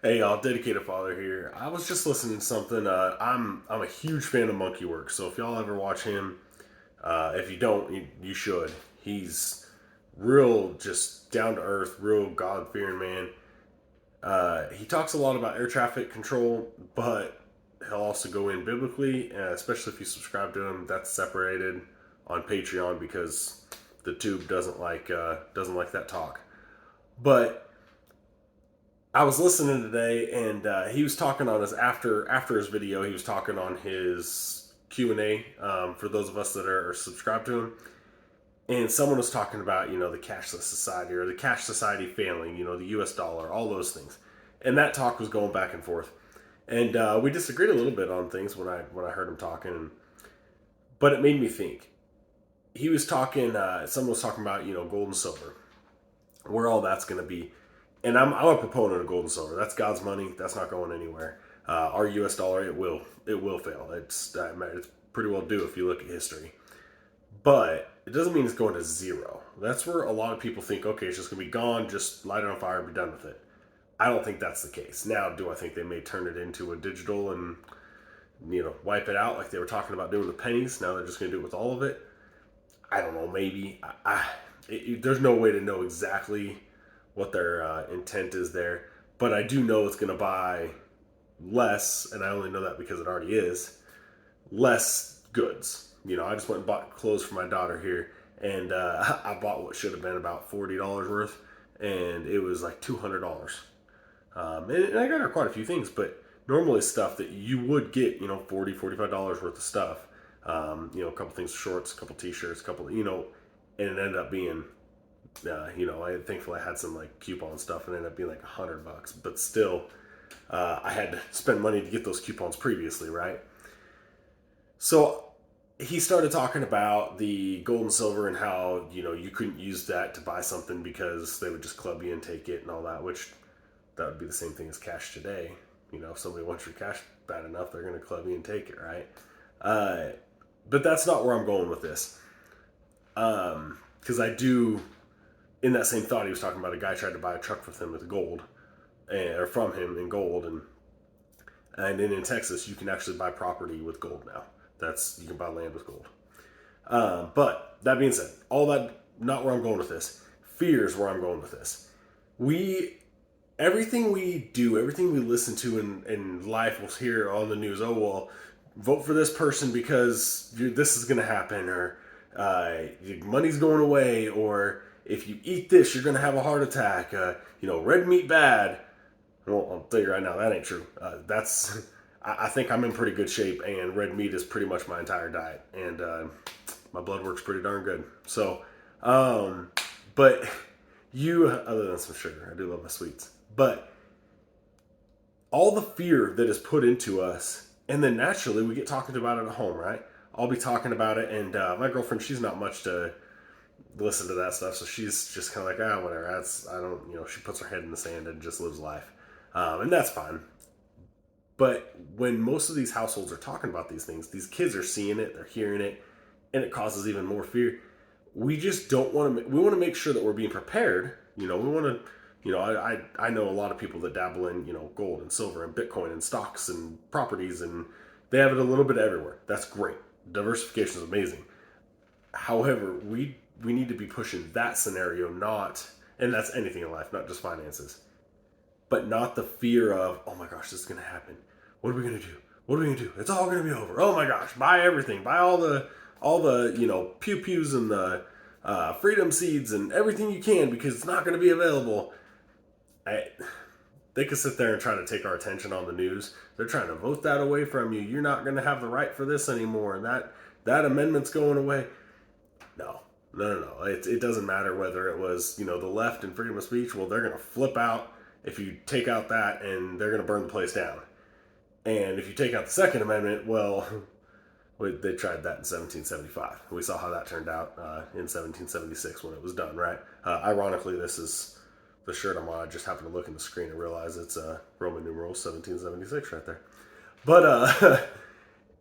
Hey y'all, dedicated father here. I was just listening to something. I'm a huge fan of Monkey Work, so if y'all ever watch him, if you don't, you should. He's real, just down to earth, real God fearing man. He talks a lot about air traffic control, but he'll also go in biblically, especially if you subscribe to him. That's separated on Patreon because the tube doesn't like that talk. But I was listening today, and he was talking on his after his video. He was talking on his Q&A for those of us that are subscribed to him. And someone was talking about the cashless society or the cash society failing. The U.S. dollar, all those things, and that talk was going back and forth. And we disagreed a little bit on things when I heard him talking, but it made me think. He was talking. Someone was talking about gold and silver, where all that's going to be. And I'm a proponent of gold and silver. That's God's money. That's not going anywhere. Our U.S. dollar, it will fail. It's pretty well due if you look at history. But it doesn't mean it's going to zero. That's where a lot of people think, okay, it's just going to be gone. Just light it on fire, be done with it. I don't think that's the case. Now, do I think they may turn it into a digital and wipe it out like they were talking about doing the pennies? Now they're just going to do it with all of it. I don't know. Maybe. There's no way to know exactly what their intent is there. But I do know it's going to buy less, and I only know that because it already is, less goods. I just went and bought clothes for my daughter here, and I bought what should have been about $40 worth, and it was like $200. And I got her quite a few things, but normally stuff that you would get, $40, $45 worth of stuff. A couple things, shorts, a couple t-shirts, a couple, and it ended up being I thankfully I had some like coupon stuff and it ended up being like $100, but still, I had to spend money to get those coupons previously, right? So he started talking about the gold and silver and how you couldn't use that to buy something because they would just club you and take it and all that, which that would be the same thing as cash today. If somebody wants your cash bad enough, they're going to club you and take it, right? Uh, but that's not where I'm going with this, because I do in that same thought, he was talking about a guy tried to buy a truck with him with gold, or from him in gold, and then in Texas, you can actually buy property with gold now. You can buy land with gold. But that being said, all that not where I'm going with this. Fear is where I'm going with this. We Everything we do, everything we listen to in life, we'll hear on the news. Oh well, vote for this person because this is going to happen, or your money's going away, or if you eat this, you're going to have a heart attack. Red meat bad. Well, I'll tell you right now, that ain't true. That's I think I'm in pretty good shape, and red meat is pretty much my entire diet, and my blood works pretty darn good. So, but other than some sugar, I do love my sweets, but all the fear that is put into us, and then naturally we get talking about it at home, right? I'll be talking about it, and my girlfriend, she's not much to listen to that stuff, so she's just kind of like, whatever. I don't, she puts her head in the sand and just lives life, and that's fine. But when most of these households are talking about these things, these kids are seeing it, they're hearing it, and it causes even more fear. We just don't want to. We want to make sure that we're being prepared. We want to. I know a lot of people that dabble in gold and silver and Bitcoin and stocks and properties, and they have it a little bit everywhere. That's great. Diversification is amazing. However, we need to be pushing that scenario, not, and that's anything in life, not just finances, but not the fear of, oh my gosh, this is going to happen. What are we going to do? What are we going to do? It's all going to be over. Oh my gosh, buy everything. Buy all the pew pews and the freedom seeds and everything you can because it's not going to be available. I, they could sit there and try to take our attention on the news. They're trying to vote that away from you. You're not going to have the right for this anymore, and that amendment's going away. No, no. It doesn't matter whether it was the left and freedom of speech. Well, they're going to flip out if you take out that, and they're going to burn the place down. And if you take out the Second Amendment, well, they tried that in 1775. We saw how that turned out in 1776 when it was done, right? Ironically, this is the shirt I'm on. I just happened to look in the screen and realize it's Roman numerals 1776 right there. But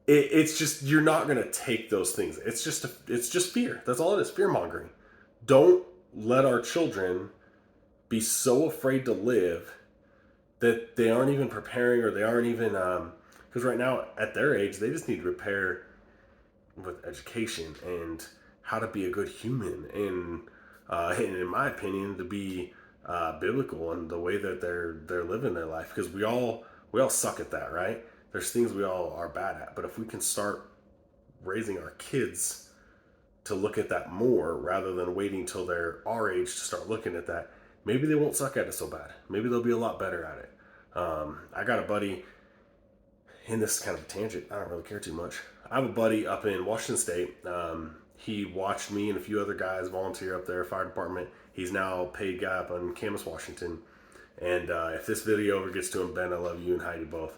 it's just you're not gonna take those things. It's just fear. That's all it is. Fear mongering. Don't let our children be so afraid to live that they aren't even preparing, or they aren't even, because right now at their age they just need to prepare with education and how to be a good human, and in my opinion to be biblical in the way that they're living their life, because we all suck at that, right? There's things we all are bad at, but if we can start raising our kids to look at that more rather than waiting till they're our age to start looking at that, maybe they won't suck at it so bad. Maybe they'll be a lot better at it. I got a buddy, and this is kind of a tangent. I don't really care too much. I have a buddy up in Washington State. He watched me and a few other guys volunteer up there, fire department. He's now a paid guy up in Camas, Washington. And if this video ever gets to him, Ben, I love you and Heidi both.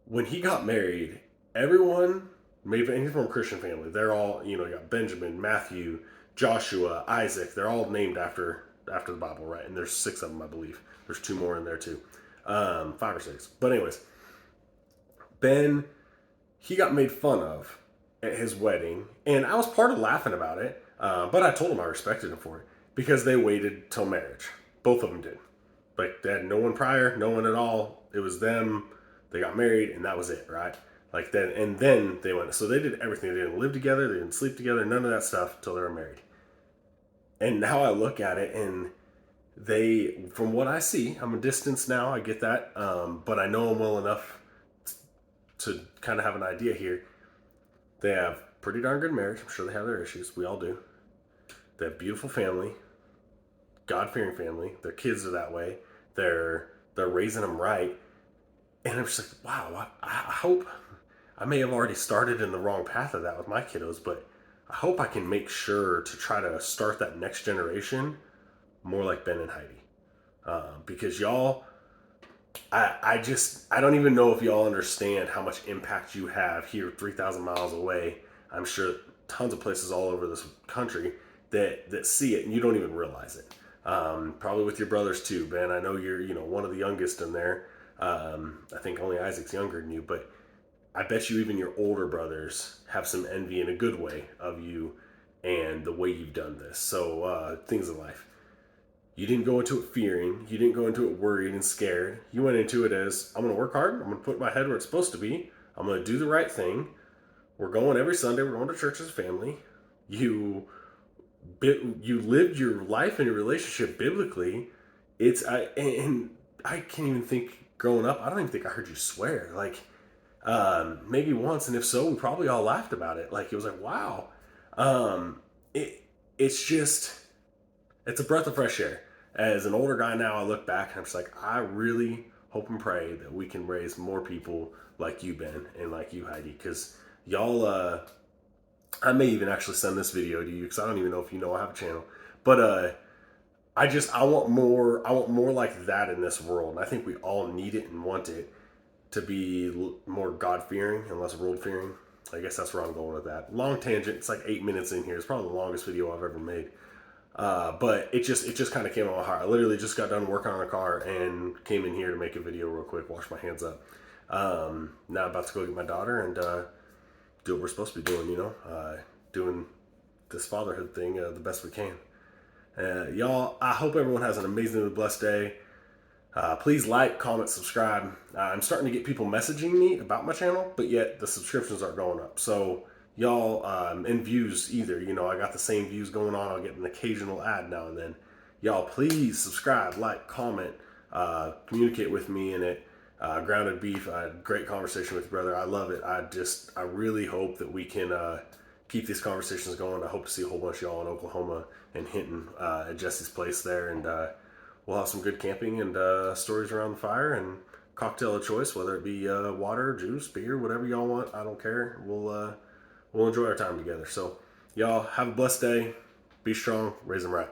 When he got married, everyone, maybe he's from a Christian family. They're all, you got Benjamin, Matthew, Joshua, Isaac. They're all named after the Bible, right? And there's 6 of them, I believe. There's 2 more in there too, 5 or 6. But anyways, Ben, he got made fun of at his wedding, and I was part of laughing about it. But I told him I respected him for it because they waited till marriage. Both of them did. Like, they had no one prior, no one at all. It was them. They got married, and that was it, right? Like then, and then they went. So they did everything. They didn't live together. They didn't sleep together. None of that stuff till they were married. And now I look at it, and they, from what I see, I'm a distance now. I get that, but I know them well enough to kind of have an idea here. They have pretty darn good marriage. I'm sure they have their issues. We all do. They have beautiful family, God-fearing family. Their kids are that way. They're raising them right. And I'm just like, wow. I hope I may have already started in the wrong path of that with my kiddos, but I hope I can make sure to try to start that next generation more like Ben and Heidi, because y'all, I don't even know if y'all understand how much impact you have here 3,000 miles away. I'm sure tons of places all over this country that see it and you don't even realize it. Probably with your brothers too, Ben. I know you're one of the youngest in there. I think only Isaac's younger than you, but I bet you even your older brothers have some envy in a good way of you and the way you've done this. So things in life. You didn't go into it fearing. You didn't go into it worried and scared. You went into it as, I'm going to work hard. I'm going to put my head where it's supposed to be. I'm going to do the right thing. We're going every Sunday. We're going to church as a family. You lived your life and your relationship biblically. And I can't even think growing up. I don't even think I heard you swear. Like, maybe once, and if so, we probably all laughed about it. Like, it was like, wow. It's just, it's a breath of fresh air. As an older guy now, I look back and I'm just like, I really hope and pray that we can raise more people like you, Ben, and like you, Heidi, because y'all, I may even actually send this video to you because I don't even know if you know I have a channel, but I want more like that in this world, and I think we all need it and want it to be more God fearing and less world fearing. I guess that's where I'm going with that. Long tangent. It's like 8 minutes in here. It's probably the longest video I've ever made. But it just kind of came on my heart. I literally just got done working on a car and came in here to make a video real quick, wash my hands up. Now I'm about to go get my daughter and do what we're supposed to be doing, doing this fatherhood thing the best we can. Y'all, I hope everyone has an amazingly blessed day. Please like, comment, subscribe. I'm starting to get people messaging me about my channel, but yet the subscriptions aren't going up. So y'all, and views either. I got the same views going on. I'll get an occasional ad now and then. Y'all, please subscribe, like, comment, communicate with me in it. Grounded Beef, I had a great conversation with your brother. I love it. I really hope that we can keep these conversations going. I hope to see a whole bunch of y'all in Oklahoma and Hinton at Jesse's place there. And we'll have some good camping and stories around the fire and cocktail of choice, whether it be water, juice, beer, whatever y'all want. I don't care. We'll enjoy our time together. So, y'all, have a blessed day. Be strong. Raise them right.